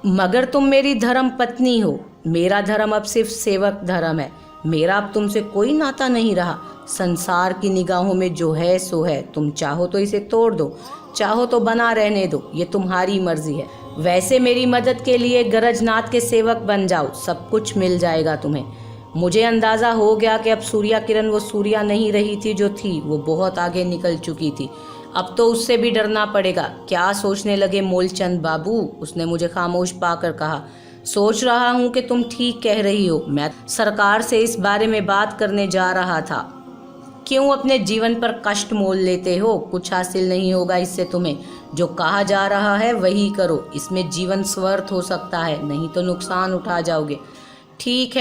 मगर तुम मेरी धर्म पत्नी हो। मेरा धर्म अब सिर्फ सेवक धर्म है। मेरा अब तुमसे कोई नाता नहीं रहा। संसार की निगाहों में जो है सो है। तुम चाहो तो इसे तोड़ दो, चाहो तो बना रहने दो, ये तुम्हारी मर्जी है। वैसे मेरी मदद के लिए गरजनाथ के सेवक बन जाओ, सब कुछ मिल जाएगा तुम्हें। मुझे अंदाज़ा हो गया कि अब सूर्या किरण वो सूर्या नहीं रही थी जो थी, वो बहुत आगे निकल चुकी थी। अब तो उससे भी डरना पड़ेगा। क्या सोचने लगे मूलचंद बाबू? उसने मुझे खामोश पाकर कहा। सोच रहा हूँ कि तुम ठीक कह रही हो। मैं सरकार से इस बारे में बात करने जा रहा था। क्यों अपने जीवन पर कष्ट मोल लेते हो? कुछ हासिल नहीं होगा इससे तुम्हें। जो कहा जा रहा है वही करो। इसमें जीवन स्वर्थ हो सकता है, नहीं तो नुकसान उठा जाओगे। ठीक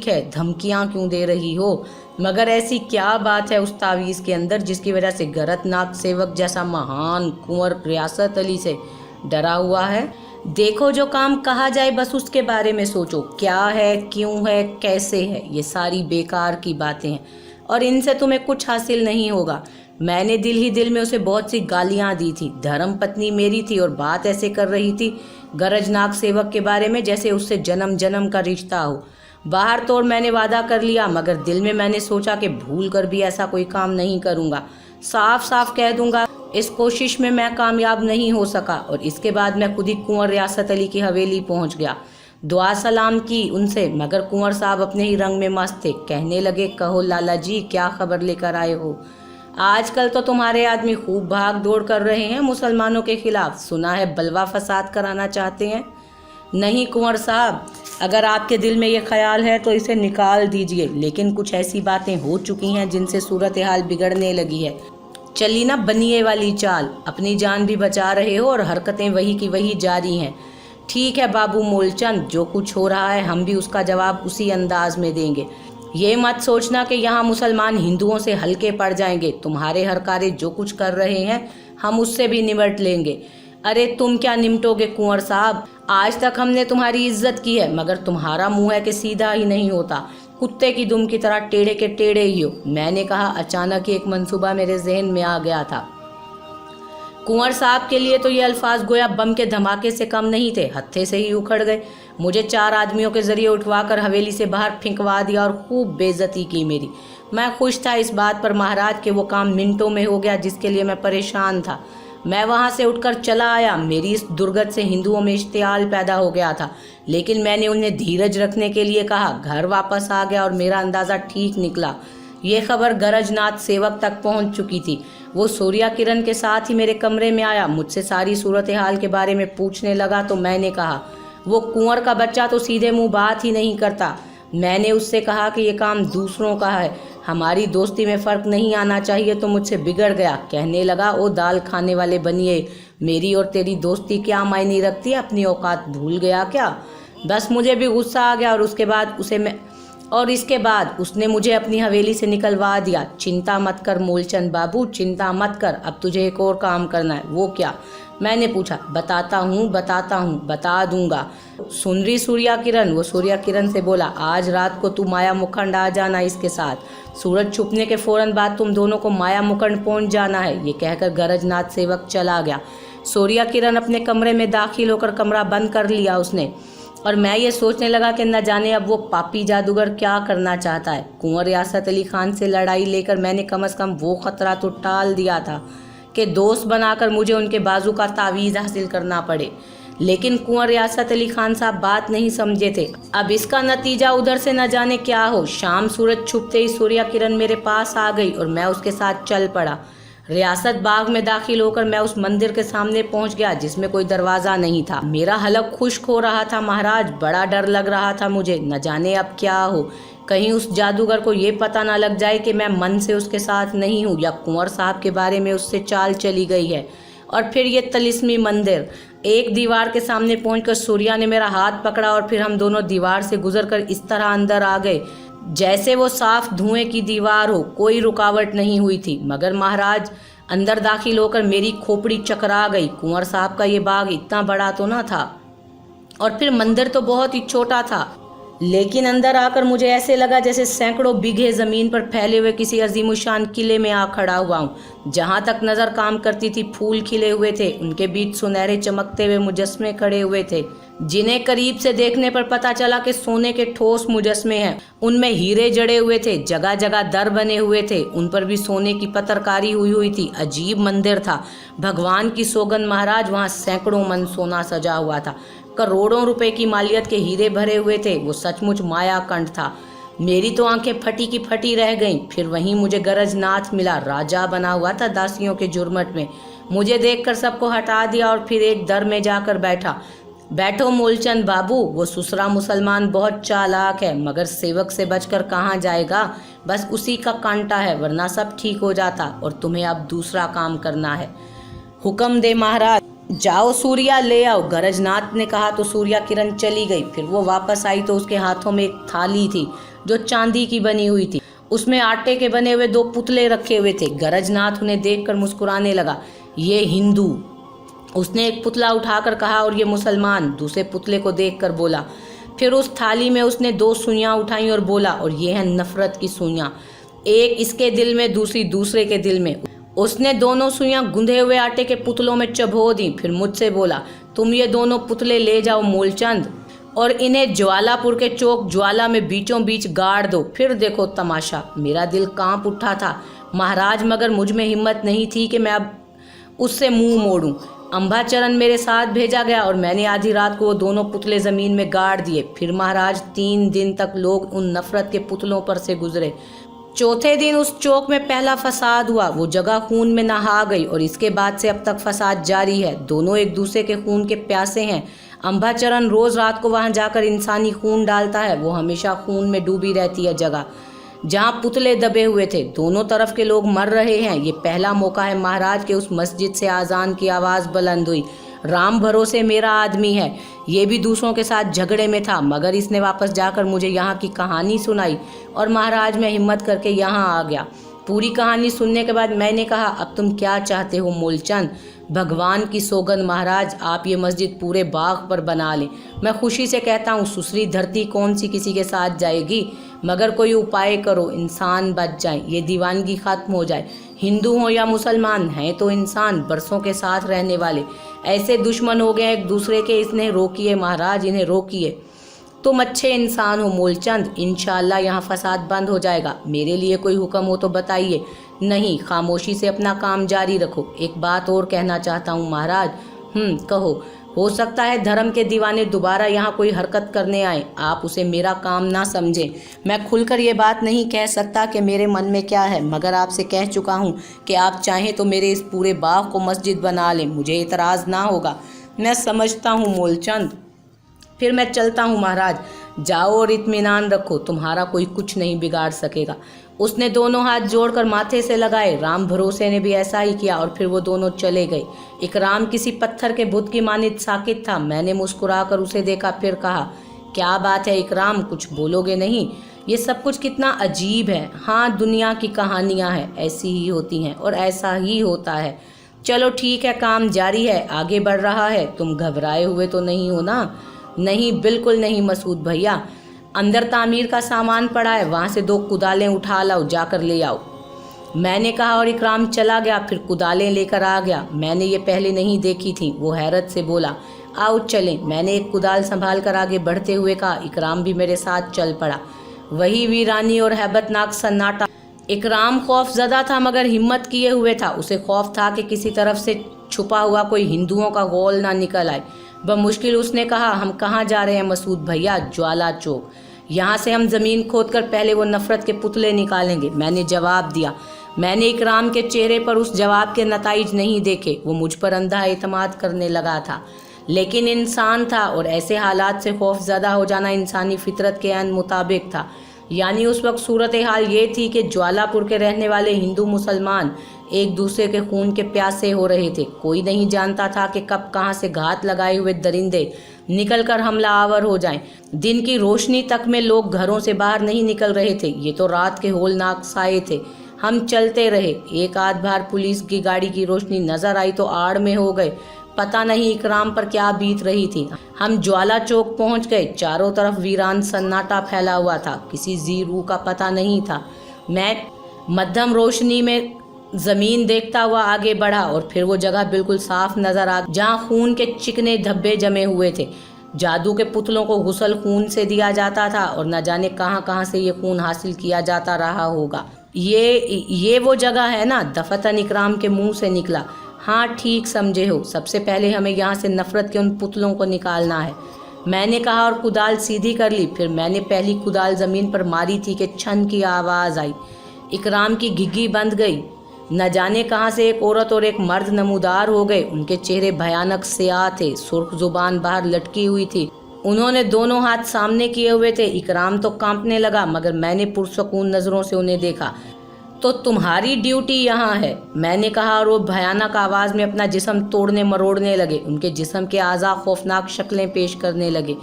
है, धमकियाँ क्यों दे रही हो? मगर ऐसी क्या बात है उस तावीज़ के अंदर जिसकी वजह से गरजनाथ सेवक जैसा महान कुंवर रियासत अली से डरा हुआ है? देखो, जो काम कहा जाए बस उसके बारे में सोचो। क्या है, क्यों है, कैसे है, ये सारी बेकार की बातें हैं और इनसे तुम्हें कुछ हासिल नहीं होगा। मैंने दिल ही दिल में उसे बहुत सी गालियां दी थी। धर्म पत्नी मेरी थी और बात ऐसे कर रही थी गरजनाथ सेवक के बारे में जैसे उससे जन्म जन्म का रिश्ता हो। बाहर तो और मैंने वादा कर लिया, मगर दिल में मैंने सोचा कि भूल कर भी ऐसा कोई काम नहीं करूँगा। साफ साफ कह दूंगा, इस कोशिश में मैं कामयाब नहीं हो सका और इसके बाद मैं खुद ही कुंवर रियासत अली की हवेली पहुंच गया। दुआ सलाम की उनसे, मगर कुंवर साहब अपने ही रंग में मस्त थे। कहने लगे, कहो लाला जी, क्या खबर लेकर आए हो? आजकल तो तुम्हारे आदमी खूब भाग दौड़ कर रहे हैं मुसलमानों के खिलाफ। सुना है बलवा फसाद कराना चाहते हैं। नहीं कुंवर साहब, अगर आपके दिल में ये ख्याल है तो इसे निकाल दीजिए, लेकिन कुछ ऐसी बातें हो चुकी हैं जिनसे सूरत हाल बिगड़ने लगी है। चली ना बनिए वाली चाल। अपनी जान भी बचा रहे हो और हरकतें वही की वही जारी हैं। ठीक है बाबू मूलचंद, जो कुछ हो रहा है हम भी उसका जवाब उसी अंदाज में देंगे। ये मत सोचना कि यहाँ मुसलमान हिंदुओं से हल्के पड़ जाएंगे। तुम्हारे हर कार्य जो कुछ कर रहे हैं हम उससे भी निपट लेंगे। अरे तुम क्या निपटोगे कुंवर साहब? आज तक हमने तुम्हारी इज्जत की है, मगर तुम्हारा मुंह है कि सीधा ही नहीं होता। कुत्ते की दुम की तरह टेढ़े के टेढ़े ही हो। मैंने कहा, अचानक एक मंसूबा मेरे जहन में आ गया था। कुंवर साहब के लिए तो ये अल्फाज गोया बम के धमाके से कम नहीं थे, हत्थे से ही उखड़ गए। मुझे 4 आदमियों के जरिए उठवाकर हवेली से बाहर फेंकवा दिया और खूब बेइज्जती की मेरी। मैं खुश था इस बात पर महाराज कि वो काम मिनटों में हो गया जिसके लिए मैं परेशान था। मैं वहाँ से उठकर चला आया। मेरी इस दुर्गत से हिंदुओं में इश्तियाल पैदा हो गया था, लेकिन मैंने उन्हें धीरज रखने के लिए कहा। घर वापस आ गया और मेरा अंदाज़ा ठीक निकला। ये खबर गरजनाथ सेवक तक पहुंच चुकी थी। वो सूर्या किरण के साथ ही मेरे कमरे में आया, मुझसे सारी सूरत हाल के बारे में पूछने लगा। तो मैंने कहा, वो कुंवर का बच्चा तो सीधे मुंह बात ही नहीं करता। मैंने उससे कहा कि ये काम दूसरों का है, हमारी दोस्ती में फ़र्क नहीं आना चाहिए, तो मुझसे बिगड़ गया। कहने लगा, ओ दाल खाने वाले बनिए, मेरी और तेरी दोस्ती क्या मायने रखती है? अपनी औकात भूल गया क्या? बस मुझे भी गुस्सा आ गया और इसके बाद उसने मुझे अपनी हवेली से निकलवा दिया। चिंता मत कर मूलचंद बाबू, चिंता मत कर। अब तुझे एक और काम करना है। वो क्या? मैंने पूछा। बताता हूँ, बता दूंगा। सुन रही सूर्या किरण? वो सूर्या किरण से बोला, आज रात को तू माया मुखंड आ जाना इसके साथ। सूरज छुपने के फौरन बाद तुम दोनों को माया मुखंड पहुँच जाना है। ये कहकर गरजनाथ सेवक चला गया। सूर्या किरण अपने कमरे में दाखिल होकर कमरा बंद कर लिया उसने, और मैं ये सोचने लगा कि न जाने अब वो पापी जादूगर क्या करना चाहता है। कुंवर रियासत अली खान से लड़ाई लेकर मैंने कम से कम वो खतरा तो टाल दिया था कि दोस्त बनाकर मुझे उनके बाजू का तावीज़ हासिल करना पड़े, लेकिन कुंवर रियासत अली खान साहब बात नहीं समझे थे। अब इसका नतीजा उधर से न जाने क्या हो। शाम सूरज छुपते ही सूर्या किरण मेरे पास आ गई और मैं उसके साथ चल पड़ा। रियासत बाग में दाखिल होकर मैं उस मंदिर के सामने पहुंच गया जिसमें कोई दरवाज़ा नहीं था। मेरा हलक खुश्क हो रहा था महाराज। बड़ा डर लग रहा था मुझे, न जाने अब क्या हो। कहीं उस जादूगर को ये पता ना लग जाए कि मैं मन से उसके साथ नहीं हूँ, या कुंवर साहब के बारे में उससे चाल चली गई है। और फिर ये तलिस्मी मंदिर। एक दीवार के सामने पहुंचकर सूर्या ने मेरा हाथ पकड़ा और फिर हम दोनों दीवार से गुजरकर इस तरह अंदर आ गए जैसे वो साफ धुएं की दीवार हो। कोई रुकावट नहीं हुई थी, मगर महाराज अंदर दाखिल होकर मेरी खोपड़ी चकरा गई। कुंवर साहब का ये बाग इतना बड़ा तो ना था, और फिर मंदिर तो बहुत ही छोटा था, लेकिन अंदर आकर मुझे ऐसे लगा जैसे सैकड़ों बीघे ज़मीन पर फैले हुए किसी अजीमुशान किले में आ खड़ा हुआ हूँ। जहाँ तक नज़र काम करती थी फूल खिले हुए थे, उनके बीच सुनहरे चमकते हुए मुजस्मे खड़े हुए थे जिन्हें करीब से देखने पर पता चला कि सोने के ठोस मुजस्मे हैं। उनमें हीरे जड़े हुए थे, जगह जगह दर बने हुए थे, उन पर भी सोने की पतरकारी हुई हुई थी। अजीब मंदिर था। भगवान की सौगंध महाराज, वहाँ सैकड़ों मन सोना सजा हुआ था। करोड़ों रुपए की मालियत के हीरे भरे हुए थे। वो सचमुच माया कंठ था। मेरी तो आंखें फटी की फटी रह गईं। फिर वहीं मुझे गरजनाथ मिला। राजा बना हुआ था दासियों के जुर्मट में। मुझे देखकर सबको हटा दिया और फिर एक दर में जाकर बैठा। बैठो मूलचंद बाबू, वो सुसरा मुसलमान बहुत चालाक है, मगर सेवक से बचकर कहाँ जाएगा। बस उसी का कांटा है, वरना सब ठीक हो जाता। और तुम्हें अब दूसरा काम करना है। हुक्म दे महाराज। जाओ सूर्या ले आओ। गरजनाथ ने कहा तो सूर्या किरण चली गई। फिर वो वापस आई तो उसके हाथों में एक थाली थी जो चांदी की बनी हुई थी। उसमें आटे के बने हुए 2 पुतले रखे हुए थे। गरजनाथ उन्हें देखकर मुस्कुराने लगा। ये हिंदू, उसने एक पुतला उठाकर कहा, और ये मुसलमान, दूसरे पुतले को देखकर बोला। फिर उस थाली में उसने 2 सुइयां उठाई और बोला, और ये हैं नफरत की सुइयां, एक इसके दिल में, दूसरी दूसरे के दिल में। उसने दोनों सुइयां गुंधे हुए आटे के पुतलों में चबो दी। फिर मुझसे बोला, तुम ये दोनों पुतले ले जाओ मूलचंद, और इन्हें ज्वालापुर के चौक ज्वाला में बीचों बीच गाड़ दो। फिर देखो तमाशा। मेरा दिल कांप उठा था महाराज, मगर मुझ में हिम्मत नहीं थी कि मैं अब उससे मुंह मोड़ूं। अंबाचरण मेरे साथ भेजा गया और मैंने आधी रात को वो दोनों पुतले जमीन में गाड़ दिए। फिर महाराज 3 दिन तक लोग उन नफरत के पुतलों पर से गुजरे। चौथे दिन उस चौक में पहला फसाद हुआ। वो जगह खून में नहा गई और इसके बाद से अब तक फसाद जारी है। दोनों एक दूसरे के खून के प्यासे हैं। अंबाचरण रोज रात को वहां जाकर इंसानी खून डालता है। वो हमेशा खून में डूबी रहती है जगह जहां पुतले दबे हुए थे। दोनों तरफ के लोग मर रहे हैं। ये पहला मौका है महाराज कि उस मस्जिद से आज़ान की आवाज़ बुलंद हुई। राम भरोसे मेरा आदमी है, ये भी दूसरों के साथ झगड़े में था, मगर इसने वापस जाकर मुझे यहाँ की कहानी सुनाई और महाराज मैं हिम्मत करके यहाँ आ गया। पूरी कहानी सुनने के बाद मैंने कहा, अब तुम क्या चाहते हो मूलचंद? भगवान की सौगंध महाराज, आप ये मस्जिद पूरे बाग पर बना लें। मैं खुशी से कहता हूँ, सुसरी धरती कौन सी किसी के साथ जाएगी, मगर कोई उपाय करो, इंसान बच जाए, ये दीवानगी खत्म हो जाए। हिंदू हो या मुसलमान, हैं तो इंसान, बरसों के साथ रहने वाले। ऐसे दुश्मन हो गए एक दूसरे के, इसने रोकिए महाराज, इन्हें रोकिए। तुम अच्छे इंसान हो मूलचंद, इंशाअल्लाह यहाँ फसाद बंद हो जाएगा। मेरे लिए कोई हुक्म हो तो बताइए। नहीं, खामोशी से अपना काम जारी रखो। एक बात और कहना चाहता हूँ महाराज। कहो। हो सकता है धर्म के दीवाने दोबारा यहाँ कोई हरकत करने आए, आप उसे मेरा काम ना समझें। मैं खुलकर ये बात नहीं कह सकता कि मेरे मन में क्या है, मगर आपसे कह चुका हूँ कि आप चाहें तो मेरे इस पूरे बाग को मस्जिद बना लें, मुझे इतराज़ ना होगा। मैं समझता हूँ मूलचंद। फिर मैं चलता हूँ महाराज। जाओ और इत्मीनान रखो, तुम्हारा कोई कुछ नहीं बिगाड़ सकेगा। उसने दोनों हाथ जोड़कर माथे से लगाए। राम भरोसे ने भी ऐसा ही किया और फिर वो दोनों चले गए। इकराम किसी पत्थर के बुत की मानित साकित था। मैंने मुस्कुराकर उसे देखा, फिर कहा, क्या बात है इकराम, कुछ बोलोगे नहीं? ये सब कुछ कितना अजीब है। हाँ, दुनिया की कहानियाँ हैं, ऐसी ही होती हैं और ऐसा ही होता है। चलो ठीक है, काम जारी है, आगे बढ़ रहा है। तुम घबराए हुए तो नहीं हो ना? नहीं, बिल्कुल नहीं मसूद भैया। अंदर तामीर का सामान पड़ा है, वहाँ से 2 कुदालें उठा लाओ, जाकर ले आओ, मैंने कहा और इकराम चला गया। फिर कुदालें लेकर आ गया। मैंने ये पहले नहीं देखी थी। वो हैरत से बोला, आओ चलें। मैंने एक कुदाल संभाल कर आगे बढ़ते हुए कहा। इकराम भी मेरे साथ चल पड़ा। वही वीरानी और हैबतनाक सन्नाटा। इकराम खौफजदा था मगर हिम्मत किए हुए था। उसे खौफ था कि किसी तरफ से छुपा हुआ कोई हिंदुओं का गोल ना निकल आए। बमुश्किल उसने कहा, हम कहाँ जा रहे हैं मसूद भैया? ज्वाला चौक। यहाँ से हम ज़मीन खोदकर पहले वो नफ़रत के पुतले निकालेंगे, मैंने जवाब दिया। मैंने इकराम के चेहरे पर उस जवाब के नताइज नहीं देखे। वो मुझ पर अंधा एतमाद करने लगा था, लेकिन इंसान था और ऐसे हालात से खौफज़दा हो जाना इंसानी फितरत के अन मुताबिक था। यानी उस वक्त सूरत हाल ये थी कि ज्वालापुर के रहने वाले हिंदू मुसलमान एक दूसरे के खून के प्यासे हो रहे थे। कोई नहीं जानता था कि कब कहाँ से घात लगाए हुए दरिंदे निकलकर हमलावर हो जाएं। दिन की रोशनी तक में लोग घरों से बाहर नहीं निकल रहे थे। ये तो रात के होलनाक साए थे। हम चलते रहे। एक आध बार पुलिस की गाड़ी की रोशनी नजर आई तो आड़ में हो गए। पता नहीं इकराम पर क्या बीत रही थी। हम ज्वाला चौक पहुंच गए। चारों तरफ वीरान सन्नाटा फैला हुआ था, किसी जी रूह का पता नहीं था। मैं मध्यम रोशनी में जमीन देखता हुआ आगे बढ़ा और फिर वो जगह बिल्कुल साफ नजर आ जहाँ खून के चिकने धब्बे जमे हुए थे। जादू के पुतलों को गुस्ल खून से दिया जाता था और न जाने कहाँ कहाँ से ये खून हासिल किया जाता रहा होगा। ये वो जगह है ना, दफतन इकराम के मुंह से निकला। हाँ ठीक समझे हो, सबसे पहले हमें यहाँ से नफरत के उन पुतलों को निकालना है, मैंने कहा और कुदाल सीधी कर ली। फिर मैंने पहली कुदाल ज़मीन पर मारी थी कि छन की आवाज़ आई। इकराम की घिघी बंद गई। न जाने कहाँ से एक औरत और एक मर्द नमूदार हो गए। उनके चेहरे भयानक स्याह थे, सुर्ख जुबान बाहर लटकी हुई थी। उन्होंने दोनों हाथ सामने किए हुए थे। इकराम तो कांपने लगा, मगर मैंने पुरसकून नज़रों से उन्हें देखा। तो तुम्हारी ड्यूटी यहाँ है, मैंने कहा और वो भयानक आवाज़ में अपना जिस्म तोड़ने मरोड़ने लगे। उनके जिस्म के आज़ा खौफनाक शक्लें पेश करने लगे।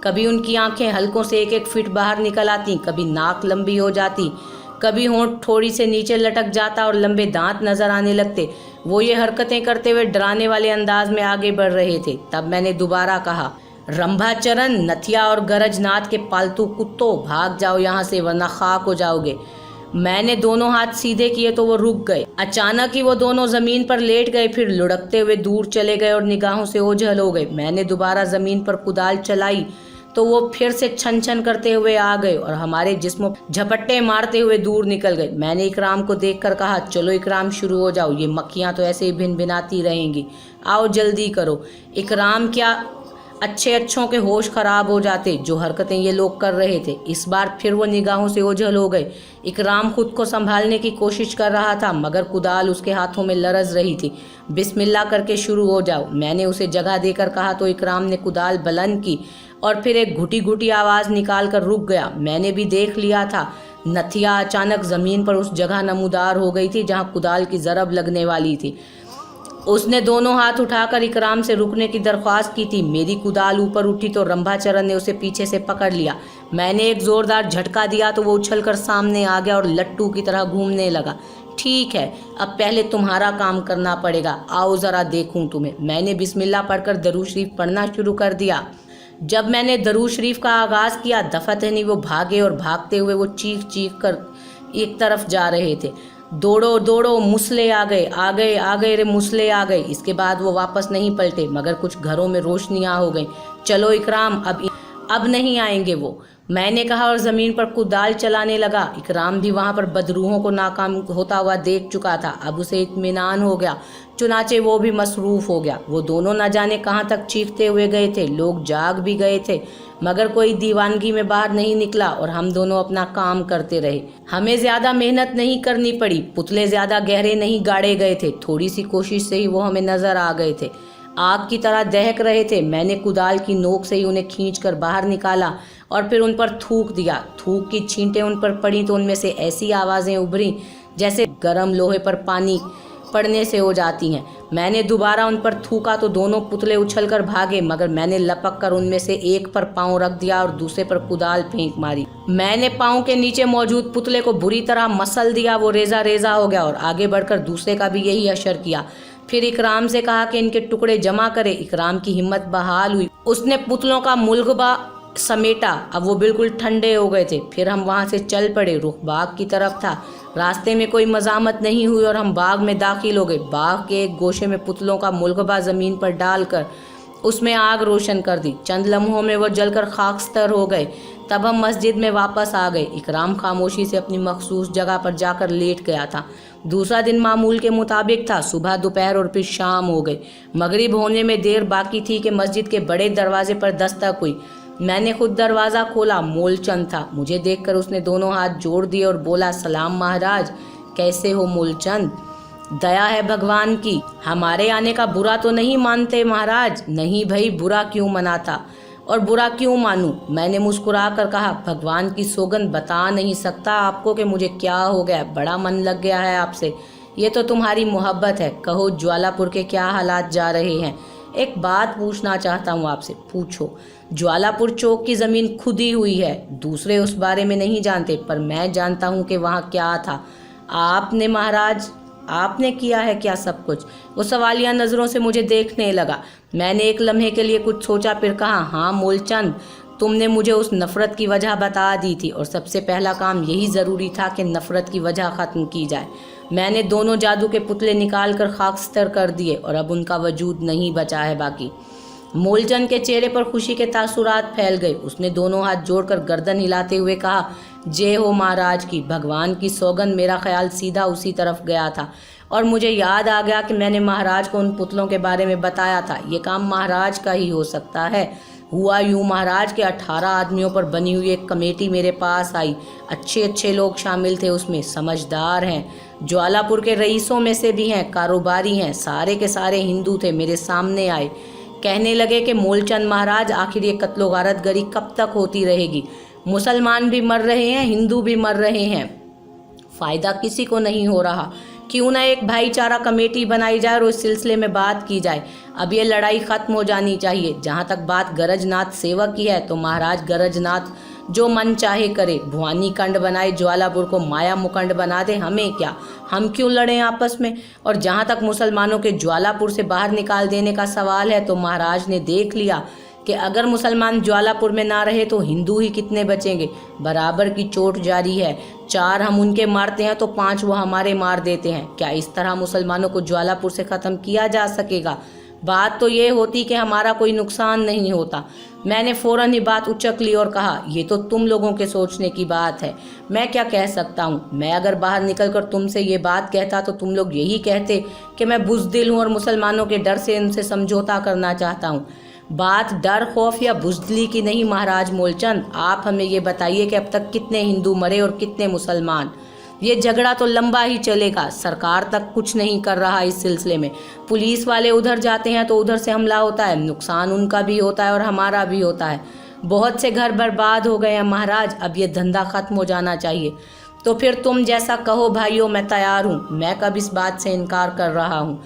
कभी उनकी आंखें हलकों से 1-1 फीट बाहर निकल आती, कभी नाक लंबी हो जाती, कभी होंठ थोड़ी से नीचे लटक जाता और लंबे दांत नजर आने लगते। वो ये हरकतें करते हुए डराने वाले अंदाज में आगे बढ़ रहे थे। तब मैंने दोबारा कहा, रंभाचरण, नथिया और गरजनाथ के पालतू कुत्तों, भाग जाओ यहाँ से वरना खाक हो जाओगे। मैंने दोनों हाथ सीधे किए तो वो रुक गए। अचानक ही वो दोनों जमीन पर लेट गए, फिर लुढ़कते हुए दूर चले गए और निगाहों से ओझल हो गए। मैंने दोबारा जमीन पर कुदाल चलाई तो वो फिर से छन छन करते हुए आ गए और हमारे जिस्मों झपट्टे मारते हुए दूर निकल गए। मैंने इकराम को देखकर कहा, चलो इकराम शुरू हो जाओ, ये मक्खियाँ तो ऐसे ही भिन भिनाती रहेंगी, आओ जल्दी करो। इकराम क्या अच्छों के होश खराब हो जाते, जो हरकतें ये लोग कर रहे थे। इस बार फिर वो निगाहों से ओझल हो गए। इकराम खुद को संभालने की कोशिश कर रहा था, मगर कुदाल उसके हाथों में लरज रही थी। बिस्मिल्लाह करके शुरू हो जाओ, मैंने उसे जगह देकर कहा तो इकराम ने कुदाल बुलंद की और फिर एक घुटी घुटी आवाज़ निकाल कर रुक गया। मैंने भी देख लिया था, नथिया अचानक ज़मीन पर उस जगह नमूदार हो गई थी जहाँ कुदाल की ज़रब लगने वाली थी। उसने दोनों हाथ उठाकर इकराम से रुकने की दरख्वास्त की थी। मेरी कुदाल ऊपर उठी तो रंभाचरण ने उसे पीछे से पकड़ लिया। मैंने एक ज़ोरदार झटका दिया तो वो उछलकर सामने आ गया और लट्टू की तरह घूमने लगा। ठीक है, अब पहले तुम्हारा काम करना पड़ेगा, आओ ज़रा देखूं तुम्हें। मैंने बिस्मिल्लाह पढ़कर दरूद शरीफ पढ़ना शुरू कर दिया। जब मैंने दरूद शरीफ का आगाज़ किया, दफातनी वो भागे और भागते हुए वो चीख चीख कर एक तरफ जा रहे थे। दौड़ो दौड़ो, मुसले आ गए रे मुसले आ गए। इसके बाद वो वापस नहीं पलटे, मगर कुछ घरों में रोशनियाँ हो गई। चलो इकराम, अब नहीं आएंगे वो, मैंने कहा और ज़मीन पर कुदाल चलाने लगा। इकराम भी वहाँ पर बदरूहों को नाकाम होता हुआ देख चुका था। अब उसे इत्मीनान हो गया, चुनाचे वो भी मसरूफ़ हो गया। वो दोनों न जाने कहाँ तक चीखते हुए गए थे। लोग जाग भी गए थे, मगर कोई दीवानगी में बाहर नहीं निकला और हम दोनों अपना काम करते रहे। हमें ज़्यादा मेहनत नहीं करनी पड़ी, पुतले ज़्यादा गहरे नहीं गाड़े गए थे। थोड़ी सी कोशिश से ही वो हमें नज़र आ गए थे, आग की तरह दहक रहे थे। मैंने कुदाल की नोक से ही उन्हें खींचकर बाहर निकाला और फिर उन पर थूक दिया। थूक की छींटें उन पर पड़ी तो उनमें से ऐसी आवाज़ें उभरी जैसे गर्म लोहे पर पानी पड़ने से हो जाती हैं। मैंने दोबारा उन पर थूका तो दोनों पुतले उछलकर भागे, मगर मैंने लपक कर उनमें से एक पर पाँव रख दिया और दूसरे पर कुदाल फेंक मारी। मैंने पाँव के नीचे मौजूद पुतले को बुरी तरह मसल दिया। वो रेजा रेजा हो गया और आगे बढ़कर दूसरे का भी यही असर किया। फिर इकराम से कहा कि इनके टुकड़े जमा करे। इकराम की हिम्मत बहाल हुई, उसने पुतलों का मुलगबा समेटा। अब वो बिल्कुल ठंडे हो गए थे। फिर हम वहाँ से चल पड़े। रुख बाग की तरफ था। रास्ते में कोई मज़ामत नहीं हुई और हम बाग में दाखिल हो गए। बाग के एक गोशे में पुतलों का मुलगबा ज़मीन पर डालकर उसमें आग रोशन कर दी। चंद लम्हों में वो जलकर खाकस्तर हो गए। तब हम मस्जिद में वापस आ गए। इकराम खामोशी से अपनी मखसूस जगह पर जाकर लेट गया था। दूसरा दिन मामूल के मुताबिक था। सुबह, दोपहर और फिर शाम हो गई। मगरिब होने में देर बाकी थी कि मस्जिद के बड़े दरवाजे पर दस्तक हुई। मैंने खुद दरवाज़ा खोला। मूलचंद था। मुझे देखकर उसने दोनों हाथ जोड़ दिए और बोला, सलाम महाराज, कैसे हो मूलचंद? दया है भगवान की, हमारे आने का बुरा तो नहीं मानते महाराज? नहीं भाई, बुरा क्यों मनाता और बुरा क्यों मानूं? मैंने मुस्कुरा कर कहा, भगवान की सौगंध बता नहीं सकता आपको कि मुझे क्या हो गया। बड़ा मन लग गया है आपसे, ये तो तुम्हारी मोहब्बत है। कहो ज्वालापुर के क्या हालात जा रहे हैं? एक बात पूछना चाहता हूँ आपसे। पूछो। ज्वालापुर चौक की ज़मीन खुदी हुई है। दूसरे उस बारे में नहीं जानते, पर मैं जानता हूँ कि वहाँ क्या था। आपने महाराज, आपने किया है क्या सब कुछ? वो सवालिया नज़रों से मुझे देखने लगा। मैंने एक लम्हे के लिए कुछ सोचा, फिर कहा, हाँ मूलचंद, तुमने मुझे उस नफ़रत की वजह बता दी थी और सबसे पहला काम यही ज़रूरी था कि नफ़रत की वजह ख़त्म की जाए। मैंने दोनों जादू के पुतले निकाल कर खाकस्तर कर दिए और अब उनका वजूद नहीं बचा है बाकी। मूलचंद के चेहरे पर खुशी के तासुरात फैल गए। उसने दोनों हाथ जोड़कर गर्दन हिलाते हुए कहा, जय हो महाराज की। भगवान की सौगंध, मेरा ख्याल सीधा उसी तरफ गया था और मुझे याद आ गया कि मैंने महाराज को उन पुतलों के बारे में बताया था। ये काम महाराज का ही हो सकता है। हुआ यूं, महाराज के 18 आदमियों पर बनी हुई एक कमेटी मेरे पास आई। अच्छे अच्छे लोग शामिल थे उसमें, समझदार हैं, ज्वालापुर के रईसों में से भी हैं, कारोबारी हैं, सारे के सारे हिंदू थे। मेरे सामने आए, कहने लगे कि मूलचंद महाराज, आखिर ये कत्लो गारतगरी कब तक होती रहेगी? मुसलमान भी मर रहे हैं, हिंदू भी मर रहे हैं, फ़ायदा किसी को नहीं हो रहा। क्यों ना एक भाईचारा कमेटी बनाई जाए और उस सिलसिले में बात की जाए। अब ये लड़ाई ख़त्म हो जानी चाहिए। जहाँ तक बात गरजनाथ सेवक की है तो महाराज गरजनाथ जो मन चाहे करे, भुवानी कंड बनाए, ज्वालापुर को माया मुकंड बना दे, हमें क्या, हम क्यों लड़ें आपस में। और जहाँ तक मुसलमानों के ज्वालापुर से बाहर निकाल देने का सवाल है तो महाराज ने देख लिया कि अगर मुसलमान ज्वालापुर में ना रहे तो हिंदू ही कितने बचेंगे। बराबर की चोट जारी है, 4 हम उनके मारते हैं तो 5 वो हमारे मार देते हैं। क्या इस तरह मुसलमानों को ज्वालापुर से ख़त्म किया जा सकेगा? बात तो ये होती कि हमारा कोई नुकसान नहीं होता। मैंने फ़ौरन ही बात उचक ली और कहा, ये तो तुम लोगों के सोचने की बात है, मैं क्या कह सकता हूँ। मैं अगर बाहर निकलकर तुमसे ये बात कहता तो तुम लोग यही कहते कि मैं बुज़दिल हूँ और मुसलमानों के डर से इनसे समझौता करना चाहता हूँ। बात डर, खौफ या बुज़दिली की नहीं महाराज मूलचंद, आप हमें ये बताइए कि अब तक कितने हिंदू मरे और कितने मुसलमान। ये झगड़ा तो लंबा ही चलेगा, सरकार तक कुछ नहीं कर रहा इस सिलसिले में। पुलिस वाले उधर जाते हैं तो उधर से हमला होता है, नुकसान उनका भी होता है और हमारा भी होता है। बहुत से घर बर्बाद हो गए हैं महाराज, अब ये धंधा ख़त्म हो जाना चाहिए। तो फिर तुम जैसा कहो भाइयों, मैं तैयार हूँ, मैं कब इस बात से इनकार कर रहा हूँ।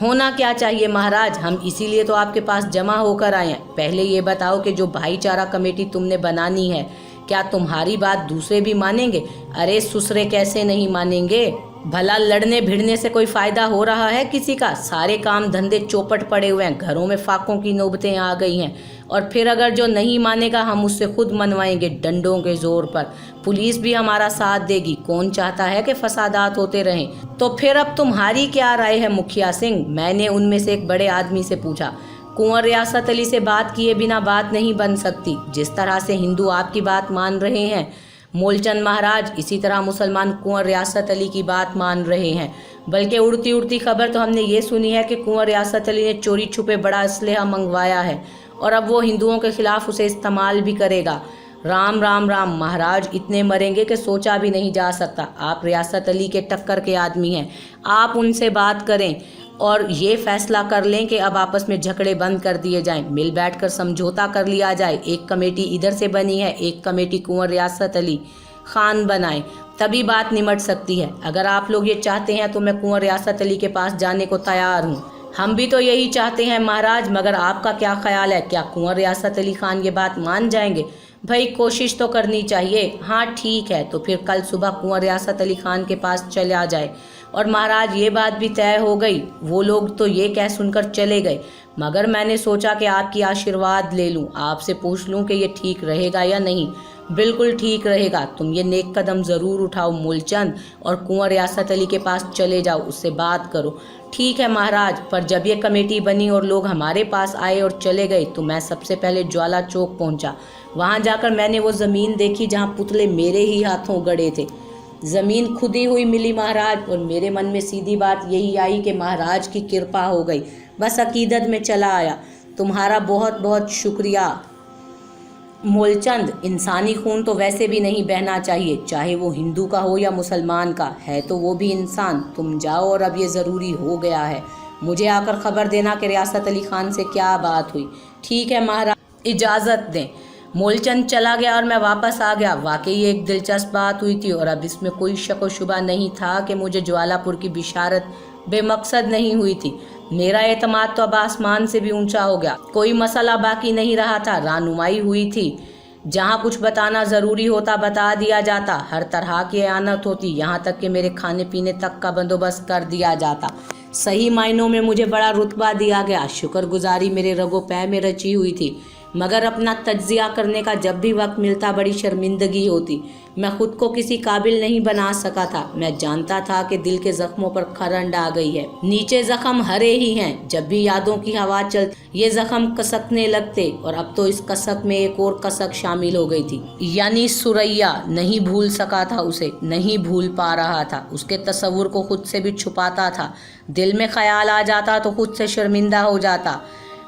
होना क्या चाहिए महाराज, हम इसीलिए तो आपके पास जमा होकर आए हैं। पहले ये बताओ कि जो भाईचारा कमेटी तुमने बनानी है, क्या तुम्हारी बात दूसरे भी मानेंगे? अरे सुसरे कैसे नहीं मानेंगे? भला लड़ने भिड़ने से कोई फायदा हो रहा है किसी का? सारे काम धंधे चौपट पड़े हुए हैं, घरों में फाकों की नौबतें आ गई हैं। और फिर अगर जो नहीं मानेगा हम उससे खुद मनवाएंगे डंडों के जोर पर। पुलिस भी हमारा साथ देगी, कौन चाहता है कि फसादात होते रहें। तो फिर अब तुम्हारी क्या राय है मुखिया सिंह? मैंने उनमें से एक बड़े आदमी से पूछा। कुंवर रियासत अली से बात किए बिना बात नहीं बन सकती। जिस तरह से हिंदू आपकी बात मान रहे हैं मूलचंद महाराज, इसी तरह मुसलमान कुंवर रियासत अली की बात मान रहे हैं। बल्कि उड़ती उड़ती खबर तो हमने ये सुनी है कि कुंवर रियासत अली ने चोरी छुपे बड़ा असलहा मंगवाया है और अब वो हिंदुओं के खिलाफ उसे इस्तेमाल भी करेगा। राम राम राम महाराज, इतने मरेंगे कि सोचा भी नहीं जा सकता। आप रियासत अली के टक्कर के आदमी हैं, आप उनसे बात करें और ये फैसला कर लें कि अब आपस में झगड़े बंद कर दिए जाएं, मिल बैठकर समझौता कर लिया जाए। एक कमेटी इधर से बनी है, एक कमेटी कुंवर रियासत अली खान बनाए, तभी बात निमट सकती है। अगर आप लोग ये चाहते हैं तो मैं कुंवर रियासत अली के पास जाने को तैयार हूँ। हम भी तो यही चाहते हैं महाराज, मगर आपका क्या ख्याल है? क्या कुंवर रियासत अली खान ये बात मान जाएंगे? भाई कोशिश तो करनी चाहिए। हाँ ठीक है, तो फिर कल सुबह कुंवर रियासत अली खान के पास चला जाए। और महाराज ये बात भी तय हो गई। वो लोग तो ये कह सुनकर चले गए, मगर मैंने सोचा कि आपकी आशीर्वाद ले लूं, आपसे पूछ लूं कि ये ठीक रहेगा या नहीं। बिल्कुल ठीक रहेगा, तुम ये नेक कदम ज़रूर उठाओ मूलचंद और कुंवर रियासत अली के पास चले जाओ, उससे बात करो। ठीक है महाराज, पर जब ये कमेटी बनी और लोग हमारे पास आए और चले गए तो मैं सबसे पहले ज्वाला चौक पहुंचा। वहां जाकर मैंने वो ज़मीन देखी जहां पुतले मेरे ही हाथों गड़े थे। ज़मीन खुदी हुई मिली महाराज, और मेरे मन में सीधी बात यही आई कि महाराज की कृपा हो गई। बस अकीदत में चला आया। तुम्हारा बहुत बहुत शुक्रिया मूलचंद। इंसानी खून तो वैसे भी नहीं बहना चाहिए, चाहे वो हिंदू का हो या मुसलमान का, है तो वो भी इंसान। तुम जाओ और अब ये ज़रूरी हो गया है, मुझे आकर खबर देना कि रियासत अली खान से क्या बात हुई। ठीक है महाराज, इजाज़त दें। मूलचंद चला गया और मैं वापस आ गया। वाकई एक दिलचस्प बात हुई थी और अब इसमें कोई शक व शुबा नहीं था कि मुझे ज्वालापुर की बिशारत बेमकसद नहीं हुई थी। मेरा एतमाद तो अब आसमान से भी ऊंचा हो गया। कोई मसला बाकी नहीं रहा था, रानुमाई हुई थी। जहाँ कुछ बताना ज़रूरी होता बता दिया जाता, हर तरह की एआनत होती, यहाँ तक कि मेरे खाने पीने तक का बंदोबस्त कर दिया जाता। सही मायनों में मुझे बड़ा रुतबा दिया गया। शुक्रगुजारी मेरे रगो पैर में रची हुई थी। मगर अपना तज्जिया करने का जब भी वक्त मिलता बड़ी शर्मिंदगी होती। मैं खुद को किसी काबिल नहीं बना सका था। मैं जानता था कि दिल के जख्मों पर खरंड आ गई है, नीचे जख्म हरे ही हैं। जब भी यादों की हवा चलती ये जख्म कसकने लगते, और अब तो इस कसक में एक और कसक शामिल हो गई थी, यानी सुरैया। नहीं भूल सका था उसे, नहीं भूल पा रहा था। उसके तस्वुर को खुद से भी छुपाता था। दिल में ख्याल आ जाता तो खुद से शर्मिंदा हो जाता।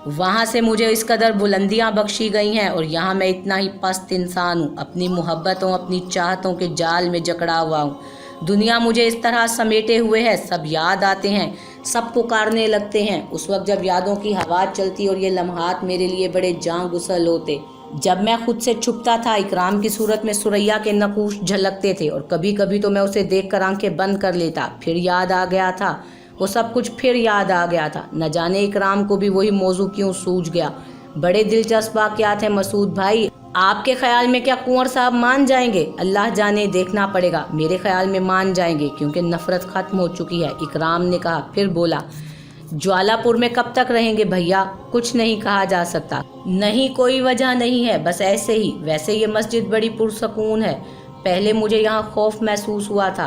वहाँ से मुझे इस कदर बुलंदियाँ बख्शी गई हैं, और यहाँ मैं इतना ही पस्त इंसान हूँ, अपनी मोहब्बतों अपनी चाहतों के जाल में जकड़ा हुआ हूँ। दुनिया मुझे इस तरह समेटे हुए है, सब याद आते हैं, सब पुकारने लगते हैं। उस वक्त जब यादों की हवा चलती और ये लम्हात मेरे लिए बड़े जान गुसल होते। जब मैं खुद से छुपता था, इकराम की सूरत में सुरैया के नकूश झलकते थे, और कभी कभी तो मैं उसे देखकर आंखें बंद कर लेता। फिर याद आ गया था वो सब कुछ, फिर याद आ गया था। न जाने इकराम को भी वही मौजू क्यों सूझ गया। बड़े दिलचस्प वाक़यात हैं मसूद भाई। आपके ख्याल में क्या कुंवर साहब मान जाएंगे? अल्लाह जाने, देखना पड़ेगा। मेरे ख्याल में मान जाएंगे, क्योंकि नफरत खत्म हो चुकी है, इकराम ने कहा। फिर बोला, ज्वालापुर में कब तक रहेंगे भैया? कुछ नहीं कहा जा सकता। नहीं, कोई वजह नहीं है, बस ऐसे ही। वैसे ये मस्जिद बड़ी पुरसकून है। पहले मुझे यहाँ खौफ महसूस हुआ था,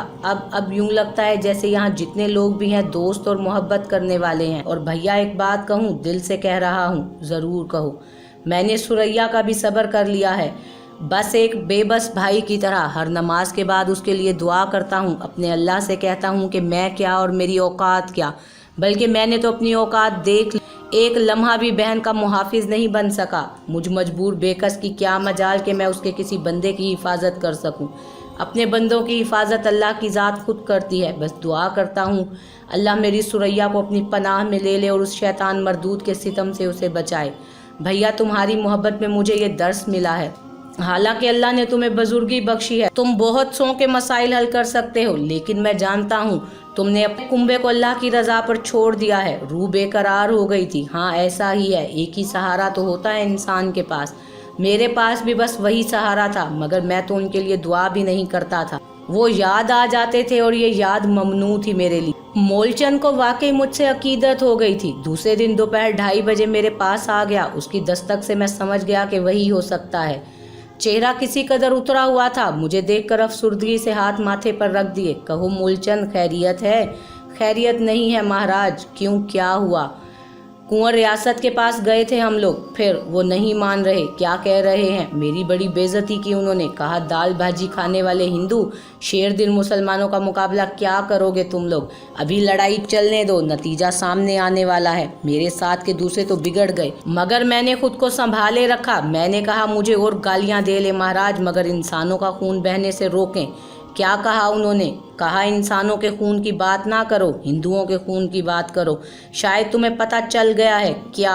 अब यूं लगता है जैसे यहाँ जितने लोग भी हैं दोस्त और मोहब्बत करने वाले हैं। और भैया एक बात कहूँ, दिल से कह रहा हूँ, ज़रूर कहो। मैंने सुरैया का भी सब्र कर लिया है, बस एक बेबस भाई की तरह। हर नमाज के बाद उसके लिए दुआ करता हूँ, अपने अल्लाह से कहता हूँ कि मैं क्या और मेरी औकात क्या, बल्कि मैंने तो अपनी औकात देख ली। एक लम्हा भी बहन का मुहाफिज नहीं बन सका। मुझ मजबूर बेकस की क्या मजाल कि मैं उसके किसी बंदे की हिफाजत कर सकूं। अपने बंदों की हिफाजत अल्लाह की ज़ात खुद करती है। बस दुआ करता हूँ अल्लाह मेरी सुरैया को अपनी पनाह में ले ले और उस शैतान मरदूद के सितम से उसे बचाए। भैया, तुम्हारी मोहब्बत में मुझे ये दर्स मिला है। हालांकि अल्लाह ने तुम्हें बुजुर्गी बख्शी है, तुम बहुत सौ के मसाइल हल कर सकते हो, लेकिन मैं जानता हूँ तुमने अपने कुंबे को अल्लाह की रजा पर छोड़ दिया है। रूह बेकरार हो गई थी। हाँ, ऐसा ही है, एक ही सहारा तो होता है इंसान के पास। मेरे पास भी बस वही सहारा था, मगर मैं तो उनके लिए दुआ भी नहीं करता था। वो याद आ जाते थे और ये याद ममनू थी मेरे लिए। मोलचंद को वाकई मुझसे अकीदत हो गई थी। दूसरे दिन दोपहर 2:30 बजे मेरे पास आ गया। उसकी दस्तक से मैं समझ गया कि वही हो सकता है। चेहरा किसी कदर उतरा हुआ था। मुझे देखकर अफसुर्दगी से हाथ माथे पर रख दिए। कहो मूलचंद, खैरियत है? खैरियत नहीं है महाराज। क्यों, क्या हुआ? कुंवर रियासत के पास गए थे हम लोग, फिर वो नहीं मान रहे। क्या कह रहे हैं? मेरी बड़ी बेइज्जती की उन्होंने। कहा दाल भाजी खाने वाले हिंदू शेर दिल मुसलमानों का मुकाबला क्या करोगे तुम लोग? अभी लड़ाई चलने दो, नतीजा सामने आने वाला है। मेरे साथ के दूसरे तो बिगड़ गए, मगर मैंने खुद को संभाले रखा। मैंने कहा मुझे और गालियां दे ले महाराज, मगर इंसानों का खून बहने से रोकें। क्या कहा उन्होंने? कहा इंसानों के खून की बात ना करो, हिंदुओं के खून की बात करो। शायद तुम्हें पता चल गया है। क्या?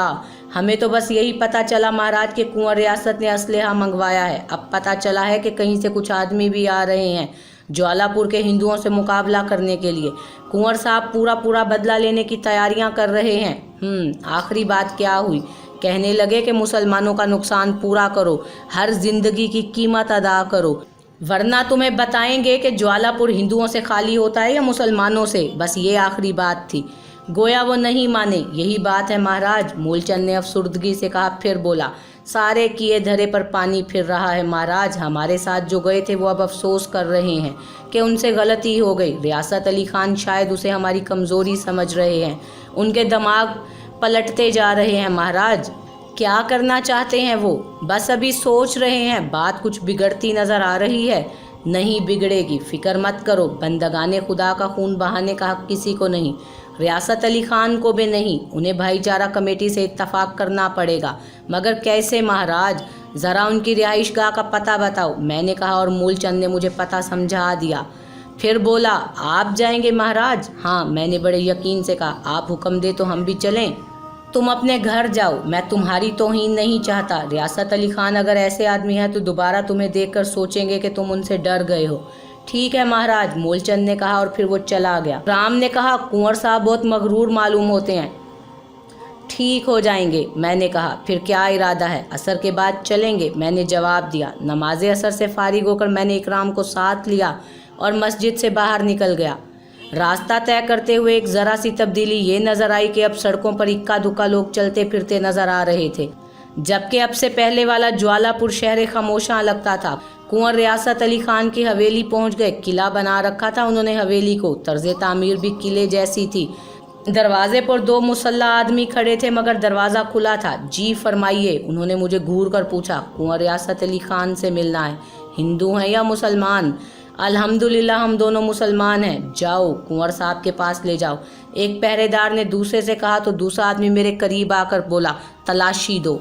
हमें तो बस यही पता चला महाराज कि कुंवर रियासत ने असलहा मंगवाया है। अब पता चला है कि कहीं से कुछ आदमी भी आ रहे हैं ज्वालापुर के हिंदुओं से मुकाबला करने के लिए। कुंवर साहब पूरा बदला लेने की तैयारियां कर रहे हैं। आखिरी बात क्या हुई? कहने लगे कि मुसलमानों का नुकसान पूरा करो, हर जिंदगी की कीमत अदा करो, वरना तुम्हें बताएंगे कि ज्वालापुर हिंदुओं से खाली होता है या मुसलमानों से। बस ये आखिरी बात थी। गोया वो नहीं माने। यही बात है महाराज, मूलचंद ने अफसुर्दगी से कहा। फिर बोला, सारे किए धरे पर पानी फिर रहा है महाराज। हमारे साथ जो गए थे वो अब अफसोस कर रहे हैं कि उनसे गलती हो गई। रियासत अली खान शायद उसे हमारी कमज़ोरी समझ रहे हैं। उनके दिमाग पलटते जा रहे हैं महाराज। क्या करना चाहते हैं वो? बस अभी सोच रहे हैं। बात कुछ बिगड़ती नज़र आ रही है। नहीं बिगड़ेगी, फिक्र मत करो। बंदगाने खुदा का खून बहाने का हक किसी को नहीं, रियासत अली खान को भी नहीं। उन्हें भाईचारा कमेटी से इत्तफाक करना पड़ेगा। मगर कैसे महाराज? ज़रा उनकी रिहाइशगाह का पता बताओ। मैंने कहा और मूलचंद ने मुझे पता समझा दिया। फिर बोला, आप जाएंगे महाराज? हाँ, मैंने बड़े यकीन से कहा। आप हुक्म दे तो हम भी चलें। तुम अपने घर जाओ, मैं तुम्हारी तौहीन नहीं चाहता। रियासत अली खान अगर ऐसे आदमी हैं तो दोबारा तुम्हें देखकर सोचेंगे कि तुम उनसे डर गए हो। ठीक है महाराज, मूलचंद ने कहा और फिर वो चला गया। राम ने कहा, कुंवर साहब बहुत मगरूर मालूम होते हैं। ठीक हो जाएंगे, मैंने कहा। फिर क्या इरादा है? असर के बाद चलेंगे, मैंने जवाब दिया। नमाज असर से फारिग होकर मैंने इकराम को साथ लिया और मस्जिद से बाहर निकल गया। रास्ता तय करते हुए एक ज़रा सी तब्दीली ये नज़र आई कि अब सड़कों पर इक्का दुक्का लोग चलते फिरते नज़र आ रहे थे। जबकि अब से पहले वाला ज्वालापुर शहर खामोशा लगता था। कुंवर रियासत अली खान की हवेली पहुंच गए। किला बना रखा था उन्होंने हवेली को, तर्ज तामीर भी किले जैसी थी। दरवाजे पर 2 मुसल्ला आदमी खड़े थे मगर दरवाज़ा खुला था। जी फरमाइए, उन्होंने मुझे घूर कर पूछा। कुंवर रियासत अली खान से मिलना है। हिंदू हैं या मुसलमान? अल्हम्दुलिल्लाह हम दोनों मुसलमान हैं। जाओ कुंवर साहब के पास ले जाओ। एक पहरेदार ने दूसरे से कहा तो दूसरा आदमी मेरे करीब आकर बोला, तलाशी दो।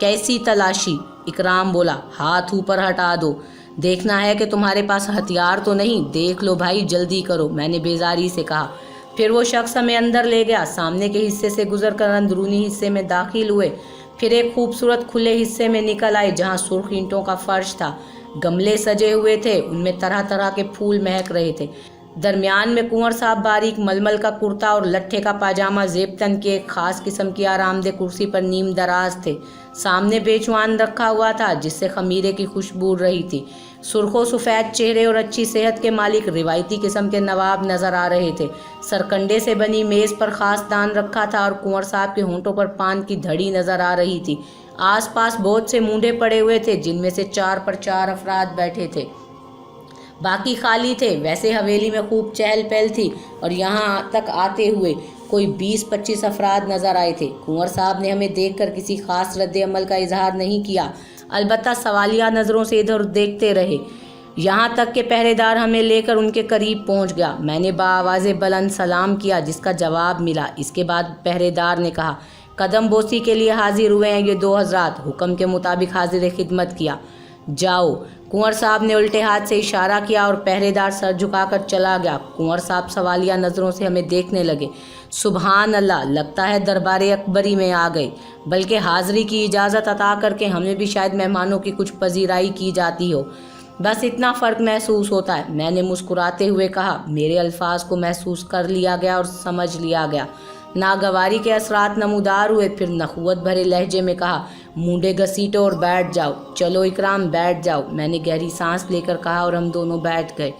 कैसी तलाशी? इकराम बोला, हाथ ऊपर हटा दो। देखना है कि तुम्हारे पास हथियार तो नहीं। देख लो भाई, जल्दी करो, मैंने बेजारी से कहा। फिर वो शख्स हमें अंदर ले गया। सामने के हिस्से से गुजर कर अंदरूनी हिस्से में दाखिल हुए। फिर एक खूबसूरत खुले हिस्से में निकल आए जहाँ सुर्ख ईंटों का फर्श था। गमले सजे हुए थे, उनमें तरह तरह के फूल महक रहे थे। दरमियान में कुंवर साहब बारीक मलमल का कुर्ता और लट्ठे का पाजामा जेबतन की एक खास किस्म की आरामदेह कुर्सी पर नीम दराज थे। सामने बेचवान रखा हुआ था जिससे खमीरे की खुशबू उड़ रही थी। सुर्खों सफ़ेद चेहरे और अच्छी सेहत के मालिक रिवायती किस्म के नवाब नजर आ रहे थे। सरकंडे से बनी मेज़ पर खास दान रखा था और कुंवर साहब के होंठों पर पान की धड़ी नजर आ रही थी। आसपास बहुत से मूंढे पड़े हुए थे जिनमें से 4 पर 4 अफराद बैठे थे, बाकी खाली थे। वैसे हवेली में खूब चहल पहल थी और यहाँ तक आते हुए कोई 20-25 अफराद नज़र आए थे। कुंवर साहब ने हमें देखकर किसी खास रद्द अमल का इजहार नहीं किया, अलबत्ता सवालिया नज़रों से इधर देखते रहे। यहाँ तक के पहरेदार हमें लेकर उनके करीब पहुँच गया। मैंने बाआवाज़े बुलंद सलाम किया जिसका जवाब मिला। इसके बाद पहरेदार ने कहा, कदम बोसी के लिए हाजिर हुए हैं ये 2 हज़रात। हुक्म के मुताबिक हाजिर खिदमत किया। जाओ। कुंवर साहब ने उल्टे हाथ से इशारा किया और पहरेदार सर झुकाकर चला गया। कुंवर साहब सवालिया नज़रों से हमें देखने लगे। सुबहान अल्लाह, लगता है दरबार अकबरी में आ गए। बल्कि हाज़िरी की इजाज़त अता करके हमें भी शायद मेहमानों की कुछ पजीराई की जाती हो, बस इतना फ़र्क महसूस होता है। मैंने मुस्कुराते हुए कहा। मेरे अल्फाज को महसूस कर लिया गया और समझ लिया गया। नागवारी के असरात नमूदार हुए। फिर नखुवत भरे लहजे में कहा, मुंडे घसीटो और बैठ जाओ। चलो इकराम, बैठ जाओ। मैंने गहरी सांस लेकर कहा और हम दोनों बैठ गए।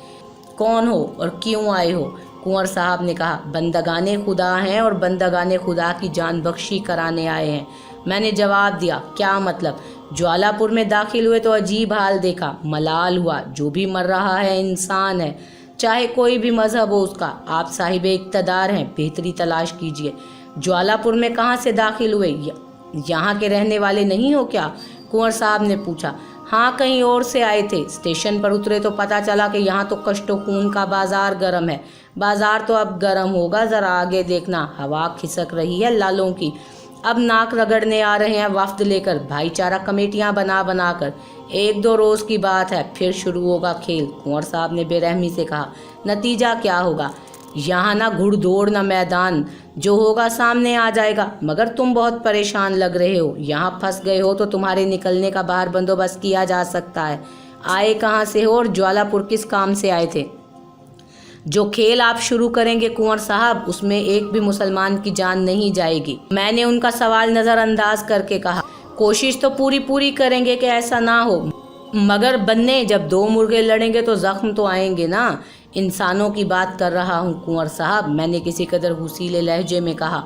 कौन हो और क्यों आए हो? कुंवर साहब ने कहा, बंदगाने खुदा हैं और बंदगाने खुदा की जान बख्शी कराने आए हैं। मैंने जवाब दिया, क्या मतलब? ज्वालापुर में दाखिल हुए तो अजीब हाल देखा। मलाल हुआ। जो भी मर रहा है इंसान है, चाहे कोई भी मजहब हो उसका। आप साहिब इक़्तिदार हैं, बेहतरी तलाश कीजिए। ज्वालापुर में कहाँ से दाखिल हुए? यहाँ के रहने वाले नहीं हो क्या? कुंवर साहब ने पूछा। हाँ, कहीं और से आए थे। स्टेशन पर उतरे तो पता चला कि यहाँ तो कष्टो खून का बाजार गर्म है। बाजार तो अब गर्म होगा, ज़रा आगे देखना, हवा खिसक रही है लालों की। अब नाक रगड़ने आ रहे हैं वफ्द लेकर, भाईचारा कमेटियाँ बना बना कर। 1-2 रोज़ की बात है, फिर शुरू होगा खेल। कुंवर साहब ने बेरहमी से कहा। नतीजा क्या होगा? यहाँ ना घुड़दौड़ ना मैदान, जो होगा सामने आ जाएगा। मगर तुम बहुत परेशान लग रहे हो। यहाँ फंस गए हो तो तुम्हारे निकलने का बाहर बंदोबस्त किया जा सकता है। आए कहाँ से हो और ज्वालापुर किस काम से आए थे? जो खेल आप शुरू करेंगे कुंवर साहब, उसमें एक भी मुसलमान की जान नहीं जाएगी। मैंने उनका सवाल नज़रअंदाज करके कहा, कोशिश तो पूरी करेंगे कि ऐसा ना हो, मगर बन्ने जब 2 मुर्गे लड़ेंगे तो जख्म तो आएंगे ना। इंसानों की बात कर रहा हूँ कुंवर साहब, मैंने किसी कदर हुसीले लहजे में कहा।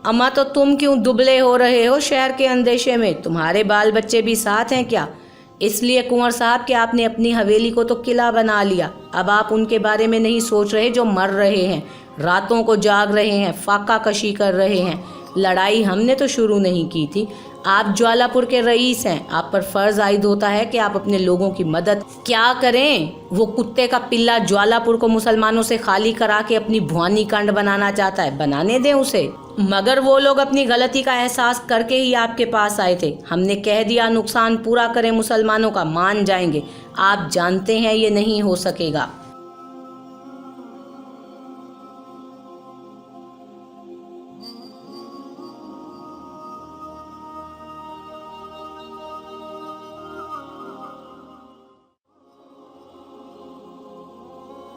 अम्मा, तो तुम क्यों दुबले हो रहे हो शहर के अंदेशे में? तुम्हारे बाल बच्चे भी साथ हैं क्या? इसलिए कुंवर साहब कि आपने अपनी हवेली को तो किला बना लिया। अब आप उनके बारे में नहीं सोच रहे जो मर रहे हैं, रातों को जाग रहे हैं, फाका कशी कर रहे हैं। लड़ाई हमने तो शुरू नहीं की थी। आप ज्वालापुर के रईस हैं, आप पर फर्ज आयद होता है कि आप अपने लोगों की मदद। क्या करें? वो कुत्ते का पिल्ला ज्वालापुर को मुसलमानों से खाली करा के अपनी भुआनी कांड बनाना चाहता है। बनाने दें उसे। मगर वो लोग अपनी गलती का एहसास करके ही आपके पास आए थे। हमने कह दिया नुकसान पूरा करें मुसलमानों का, मान जाएंगे। आप जानते हैं ये नहीं हो सकेगा।